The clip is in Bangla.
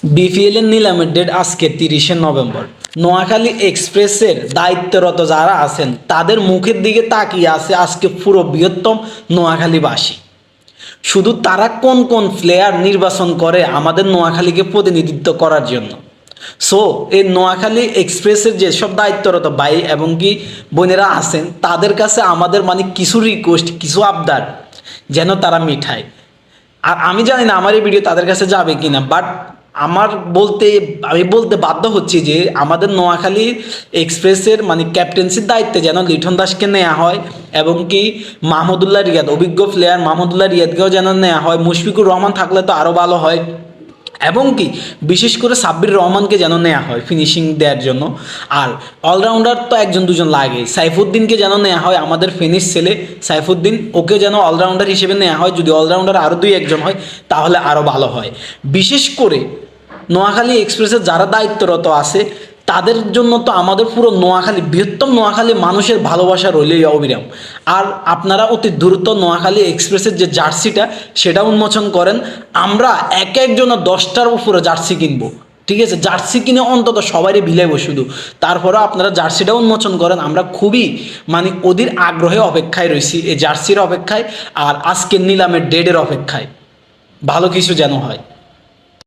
বিপিএল এর নিলামের ডেট আজকে 30শে নভেম্বর। নোয়াখালী এক্সপ্রেসের দায়িত্বরত যারা আছেন তাদের মুখের দিকে তাকিয়ে আছে আজকে পুরো বৃহত্তম নোয়াখালীবাসী। শুধু তারা কোন কোন প্লেয়ার নির্বাচন করে আমাদের নোয়াখালীকে প্রতিনিধিত্ব করার জন্য। সো এই নোয়াখালী এক্সপ্রেসের যেসব দায়িত্বরত ভাই এবং কি বোনেরা আছেন তাদের কাছে আমাদের কিছু রিকোয়েস্ট, কিছু আবদার যেন তারা মিঠায়। আর আমি জানি না আমার এই ভিডিও তাদের কাছে যাবে কিনা, বাট আমি বলতে বাধ্য হচ্ছি যে আমাদের নোয়াখালী এক্সপ্রেসের ক্যাপ্টেন্সির দায়িত্বে যেন লিটন দাসকে নেওয়া হয় এবং কি মাহমুদুল্লাহ রিয়াদ, অভিজ্ঞ প্লেয়ার মাহমুদুল্লাহ রিয়াদকেও যেন নেওয়া হয়। মুশফিকুর রহমান থাকলে তো আরও ভালো হয় এবং কি বিশেষ করে সাব্বির রহমানকে যেন নেওয়া হয় ফিনিশিং দেওয়ার জন্য। আর অলরাউন্ডার তো একজন দুজন লাগে, সাইফুদ্দিনকে যেন নেওয়া হয়, আমাদের ফিনিশ ছেলে সাইফুদ্দিন, ওকে যেন অলরাউন্ডার হিসেবে নেওয়া হয়। যদি অলরাউন্ডার আরও দুই একজন হয় তাহলে আরও ভালো হয়। বিশেষ করে নোয়াখালী এক্সপ্রেসের যারা দায়িত্বরত আছে তাদের জন্য তো আমাদের পুরো নোয়াখালী, বৃহত্তম নোয়াখালী মানুষের ভালোবাসা রইলেই অবিরাম। আর আপনারা অতি দ্রুত নোয়াখালী এক্সপ্রেসের যে জার্সিটা সেটা উন্মোচন করেন। আমরা এক একজন 10টার উপরে জার্সি কিনবো, ঠিক আছে? জার্সি কিনে অন্তত সবারই বিলাইব শুধু, তারপরেও আপনারা জার্সিটা উন্মোচন করেন। আমরা খুবই অধীর আগ্রহে অপেক্ষায় রয়েছি, এই জার্সির অপেক্ষায় আর আজকের নিলামের ডেটের অপেক্ষায়। ভালো কিছু যেন হয়।